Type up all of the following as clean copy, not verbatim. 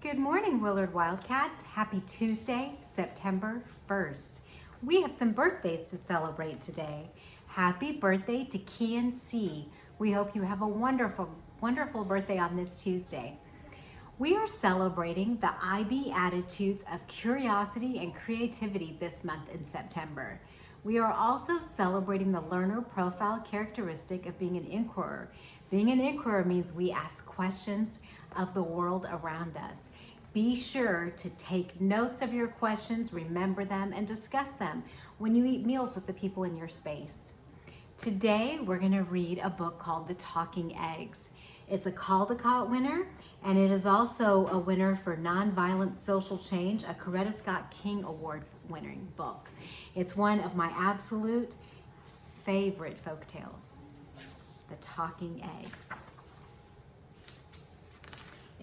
Good morning, Willard Wildcats. Happy Tuesday, September 1st. We have some birthdays to celebrate today. Happy birthday to Kian C. We hope you have a wonderful birthday on this Tuesday. We are celebrating the IB attitudes of curiosity and creativity this month in September. We are also celebrating the learner profile characteristic of being an inquirer. Being an inquirer means we ask questions of the world around us. Be sure to take notes of your questions, remember them, and discuss them when you eat meals with the people in your space. Today, we're going to read a book called The Talking Eggs. It's a Caldecott winner, and it is also a winner for Nonviolent Social Change, a Coretta Scott King Award winning book. It's one of my absolute favorite folk tales, The Talking Eggs.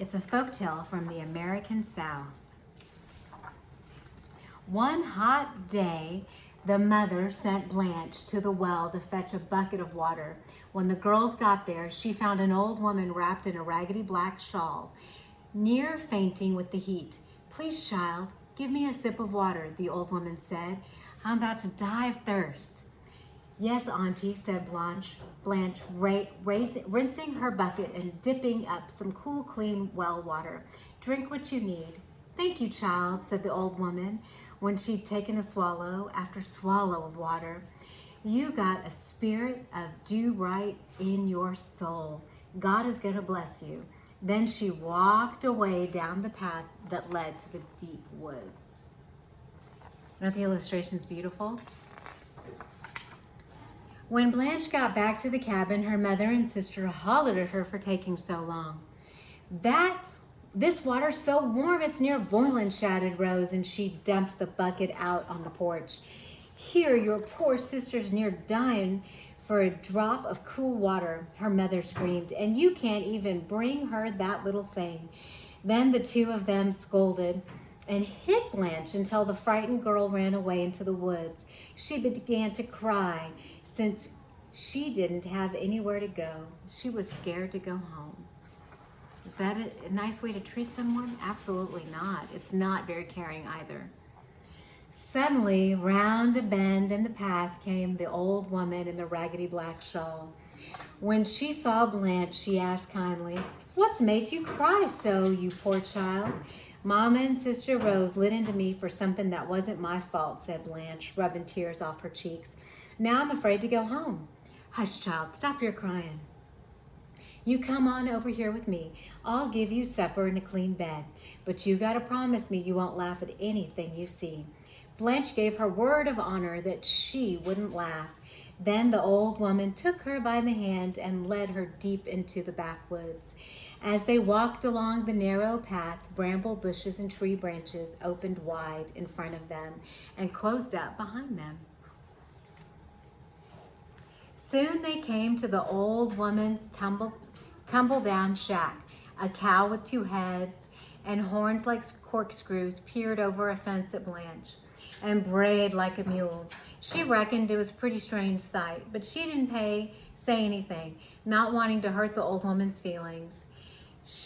It's a folk tale from the American South. One hot day, the mother sent Blanche to the well to fetch a bucket of water. When the girls got there, she found an old woman wrapped in a raggedy black shawl, near fainting with the heat. "Please, child, give me a sip of water," the old woman said. "I'm about to die of thirst." "Yes, Auntie," said Blanche, rinsing her bucket and dipping up some cool, clean well water. "Drink what you need." "Thank you, child," said the old woman when she'd taken a swallow after swallow of water. "You got a spirit of do right in your soul. God is going to bless you." Then she walked away down the path that led to the deep woods. Aren't the illustrations beautiful? When Blanche got back to the cabin, her mother and sister hollered at her for taking so long. This water's so warm, it's near boiling," shouted Rose, and she dumped the bucket out on the porch. "Here, your poor sister's near dying for a drop of cool water," her mother screamed, "and you can't even bring her that little thing." Then the two of them scolded and hit Blanche until the frightened girl ran away into the woods. She began to cry since she didn't have anywhere to go. She was scared to go home. Is that a nice way to treat someone? Absolutely not. It's not very caring either. Suddenly, round a bend in the path came the old woman in the raggedy black shawl. When she saw Blanche, she asked kindly, "What's made you cry so, you poor child?" "Mama and Sister Rose lit into me for something that wasn't my fault," said Blanche, rubbing tears off her cheeks. "Now I'm afraid to go home." "Hush, child, stop your crying. You come on over here with me. I'll give you supper and a clean bed. But you gotta promise me you won't laugh at anything you see." Blanche gave her word of honor that she wouldn't laugh. Then the old woman took her by the hand and led her deep into the backwoods. As they walked along the narrow path, bramble bushes and tree branches opened wide in front of them and closed up behind them. Soon they came to the old woman's tumble-down shack. A cow with two heads and horns like corkscrews peered over a fence at Blanche and brayed like a mule. She reckoned it was a pretty strange sight, but she didn't say anything, not wanting to hurt the old woman's feelings.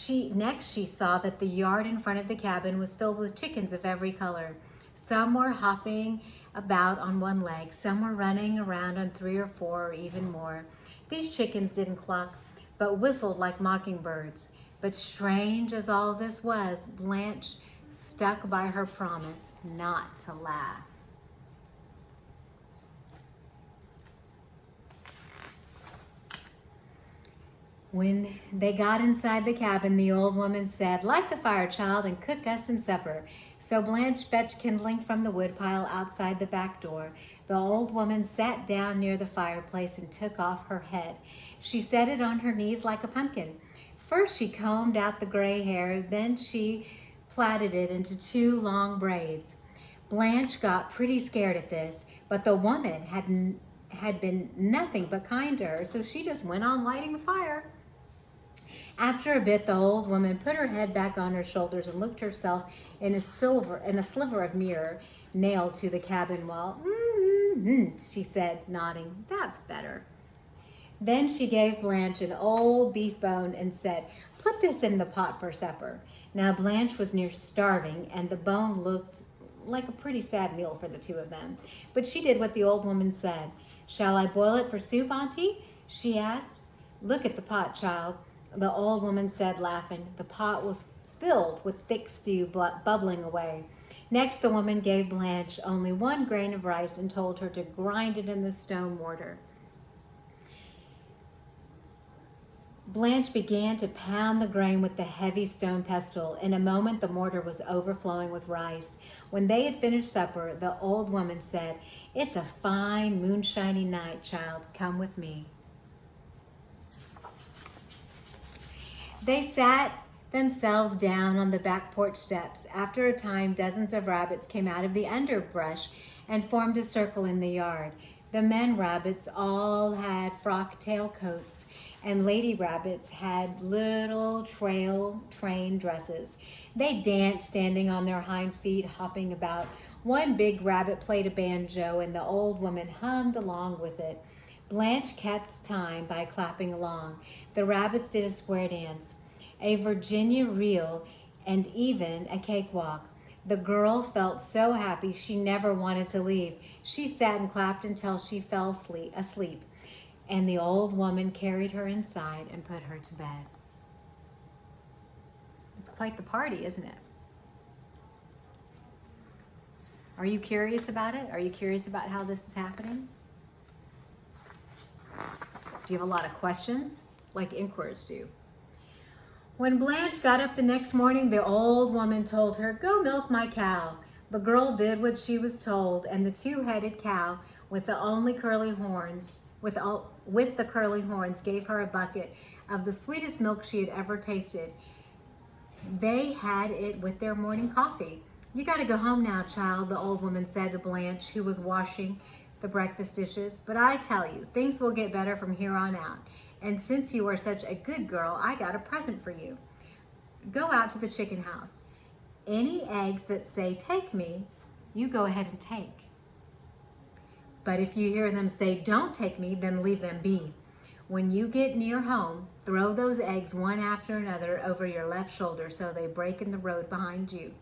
Next she saw that the yard in front of the cabin was filled with chickens of every color. Some were hopping about on one leg, some were running around on three or four or even more. These chickens didn't cluck, but whistled like mockingbirds. But strange as all this was, Blanche stuck by her promise not to laugh. When they got inside the cabin, the old woman said, "Light the fire, child, and cook us some supper." So Blanche fetched kindling from the woodpile outside the back door. The old woman sat down near the fireplace and took off her head. She set it on her knees like a pumpkin. First she combed out the gray hair, then she plaited it into two long braids. Blanche got pretty scared at this, but the woman had been nothing but kind to her, so she just went on lighting the fire. After a bit, the old woman put her head back on her shoulders and looked herself in a sliver of mirror nailed to the cabin wall. She said, nodding. "That's better." Then she gave Blanche an old beef bone and said, Put this in the pot for supper. Now Blanche was near starving, and the bone looked like a pretty sad meal for the two of them. But she did what the old woman said. Shall I boil it for soup, Auntie? She asked. Look at the pot, child, the old woman said, laughing. The pot was filled with thick stew bubbling away. Next, the woman gave Blanche only 1 grain of rice and told her to grind it in the stone mortar. Blanche began to pound the grain with the heavy stone pestle. In a moment, the mortar was overflowing with rice. When they had finished supper, the old woman said, It's a fine, moonshiny night, child. Come with me. They sat themselves down on the back porch steps. After a time, dozens of rabbits came out of the underbrush and formed a circle in the yard. The men rabbits all had frock tailcoats, and lady rabbits had little train dresses. They danced, standing on their hind feet, hopping about. One big rabbit played a banjo, and the old woman hummed along with it. Blanche kept time by clapping along. The rabbits did a square dance, a Virginia reel, and even a cakewalk. The girl felt so happy she never wanted to leave. She sat and clapped until she fell asleep, and the old woman carried her inside and put her to bed. It's quite the party, isn't it? Are you curious about it? Are you curious about how this is happening? Do you have a lot of questions, like inquirers do? When Blanche got up the next morning, the old woman told her, Go milk my cow. The girl did what she was told, and the 2-headed cow with the curly horns gave her a bucket of the sweetest milk she had ever tasted. They had it with their morning coffee. You got to go home now, child, the old woman said to Blanche, who was washing the breakfast dishes. But I tell you, things will get better from here on out. And since you are such a good girl, I got a present for you. Go out to the chicken house. Any eggs that say, take me, you go ahead and take. But if you hear them say, don't take me, then leave them be. When you get near home, throw those eggs one after another over your left shoulder so they break in the road behind you.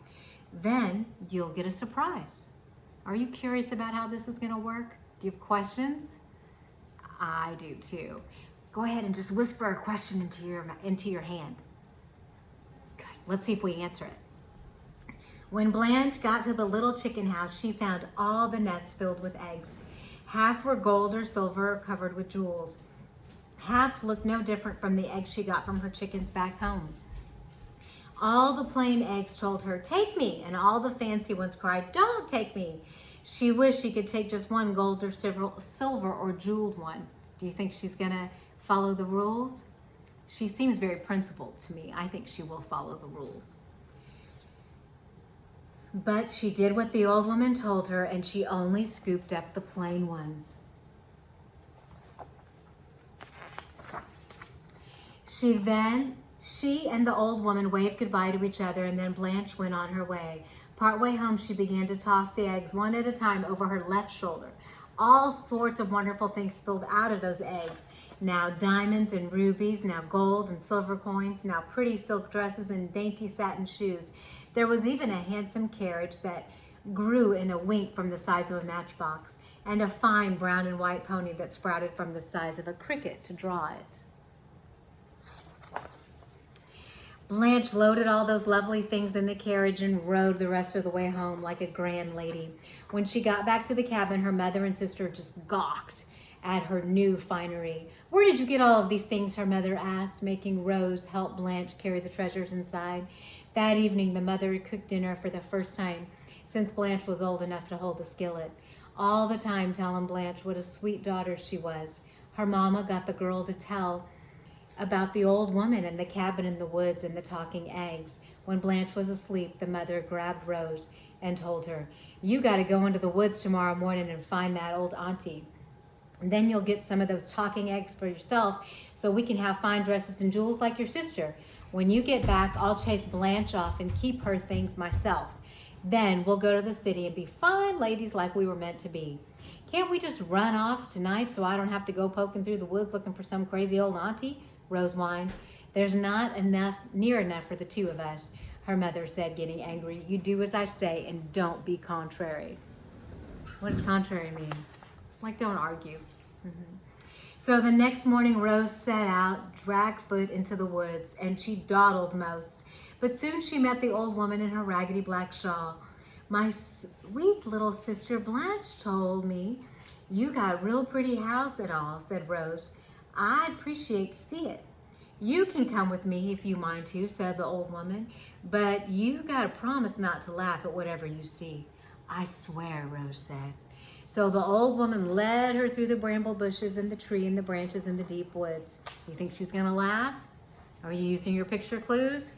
Then you'll get a surprise. Are you curious about how this is going to work? Do you have questions? I do too. Go ahead and just whisper a question into your hand. Good. Let's see if we answer it. When Blanche got to the little chicken house, she found all the nests filled with eggs. Half were gold or silver, covered with jewels. Half looked no different from the eggs she got from her chickens back home. All the plain eggs told her, take me, and all the fancy ones cried, don't take me. She wished she could take just one gold or silver or jeweled one. Do you think she's gonna follow the rules? She seems very principled to me. I think she will follow the rules. But she did what the old woman told her, and she only scooped up the plain ones. She and the old woman waved goodbye to each other, and then Blanche went on her way. Partway home, she began to toss the eggs one at a time over her left shoulder. All sorts of wonderful things spilled out of those eggs. Now diamonds and rubies, now gold and silver coins, now pretty silk dresses and dainty satin shoes. There was even a handsome carriage that grew in a wink from the size of a matchbox, and a fine brown and white pony that sprouted from the size of a cricket to draw it. Blanche loaded all those lovely things in the carriage and rode the rest of the way home like a grand lady. When she got back to the cabin, her mother and sister just gawked at her new finery. Where did you get all of these things? Her mother asked, making Rose help Blanche carry the treasures inside. That evening, the mother cooked dinner for the first time since Blanche was old enough to hold a skillet, all the time telling Blanche what a sweet daughter she was. Her mama got the girl to tell about the old woman and the cabin in the woods and the talking eggs. When Blanche was asleep, the mother grabbed Rose and told her, you got to go into the woods tomorrow morning and find that old auntie. And then you'll get some of those talking eggs for yourself so we can have fine dresses and jewels like your sister. When you get back, I'll chase Blanche off and keep her things myself. Then we'll go to the city and be fine ladies like we were meant to be. Can't we just run off tonight so I don't have to go poking through the woods looking for some crazy old auntie? Rose whined. There's not enough, near enough for the two of us, her mother said, getting angry. You do as I say and don't be contrary. What does contrary mean? Like, don't argue. So the next morning, Rose set out, dragged foot into the woods, and she dawdled most. But soon she met the old woman in her raggedy black shawl. My sweet little sister Blanche told me you got a real pretty house and all, said Rose. I'd appreciate to see it. You can come with me if you mind to, said the old woman, but you got to promise not to laugh at whatever you see. I swear, Rose said. So the old woman led her through the bramble bushes and the tree and the branches in the deep woods. You think she's going to laugh? Are you using your picture clues?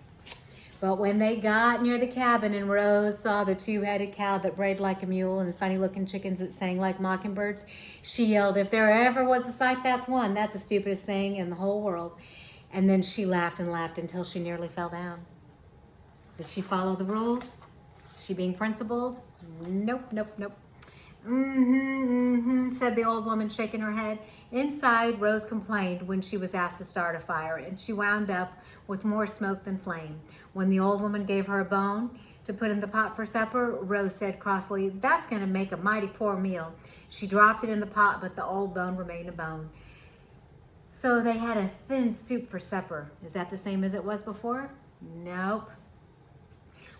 But when they got near the cabin and Rose saw the two-headed cow that brayed like a mule and the funny-looking chickens that sang like mockingbirds, she yelled, if there ever was a sight, that's one. That's the stupidest thing in the whole world. And then she laughed and laughed until she nearly fell down. Did she follow the rules? Is she being principled? Nope, nope, nope. Said the old woman, shaking her head. Inside, Rose complained when she was asked to start a fire, and she wound up with more smoke than flame. When the old woman gave her a bone to put in the pot for supper, Rose said crossly, that's going to make a mighty poor meal. She dropped it in the pot, but the old bone remained a bone. So they had a thin soup for supper. Is that the same as it was before? Nope.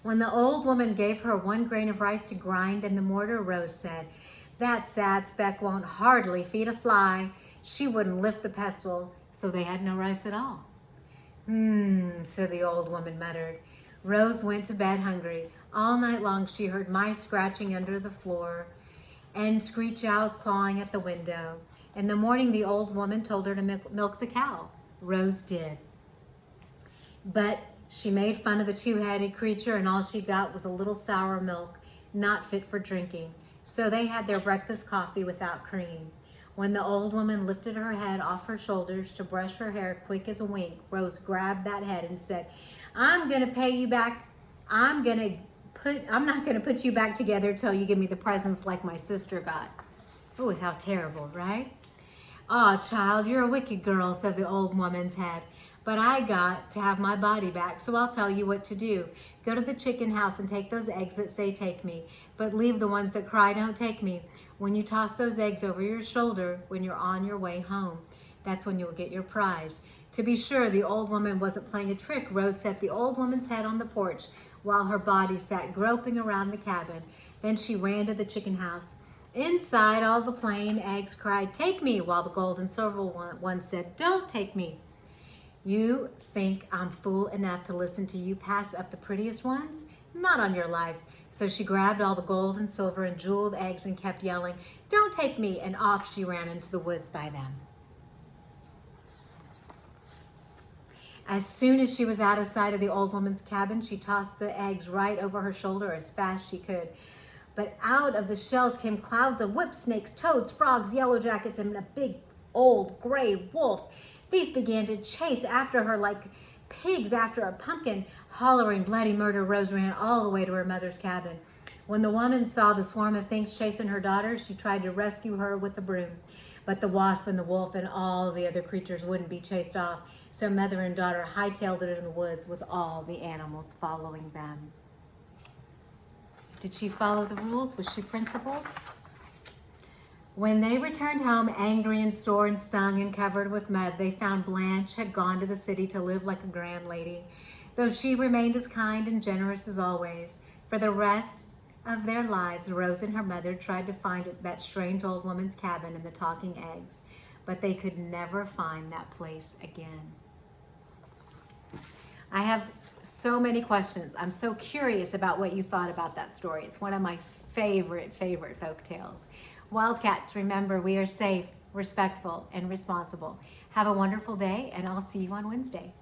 When the old woman gave her 1 grain of rice to grind in the mortar, Rose said, that sad speck won't hardly feed a fly. She wouldn't lift the pestle, so they had no rice at all. Said the old woman, muttered. Rose went to bed hungry. All night long she heard mice scratching under the floor and screech owls clawing at the window. In the morning, the old woman told her to milk the cow. Rose did. But she made fun of the two-headed creature, and all she got was a little sour milk, not fit for drinking. So they had their breakfast coffee without cream. When the old woman lifted her head off her shoulders to brush her hair quick as a wink, Rose grabbed that head and said, I'm going to pay you back. I'm not going to put you back together till you give me the presents like my sister got. Oh, how terrible, right? Aw, child, you're a wicked girl, said the old woman's head. But I got to have my body back, so I'll tell you what to do. Go to the chicken house and take those eggs that say take me, but leave the ones that cry don't take me. When you toss those eggs over your shoulder when you're on your way home, that's when you'll get your prize. To be sure, the old woman wasn't playing a trick. Rose set the old woman's head on the porch while her body sat groping around the cabin. Then she ran to the chicken house. Inside, all the plain eggs cried, take me, while the gold and silver one said, don't take me. You think I'm fool enough to listen to you pass up the prettiest ones? Not on your life. So she grabbed all the gold and silver and jeweled eggs and kept yelling, don't take me, and off she ran into the woods by them. As soon as she was out of sight of the old woman's cabin, she tossed the eggs right over her shoulder as fast as she could. But out of the shells came clouds of whip snakes, toads, frogs, yellow jackets, and a big old gray wolf. These began to chase after her like pigs after a pumpkin. Hollering bloody murder, Rose ran all the way to her mother's cabin. When the woman saw the swarm of things chasing her daughter, she tried to rescue her with the broom. But the wasp and the wolf and all the other creatures wouldn't be chased off, so mother and daughter hightailed it in the woods with all the animals following them. Did she follow the rules? Was she principled? When they returned home, angry and sore and stung and covered with mud, they found Blanche had gone to the city to live like a grand lady, though she remained as kind and generous as always. For the rest of their lives, Rose and her mother tried to find that strange old woman's cabin and the talking eggs, but they could never find that place again. I have so many questions. I'm so curious about what you thought about that story. It's one of my favorite folk tales. Wildcats, remember, we are safe, respectful, and responsible. Have a wonderful day, and I'll see you on Wednesday.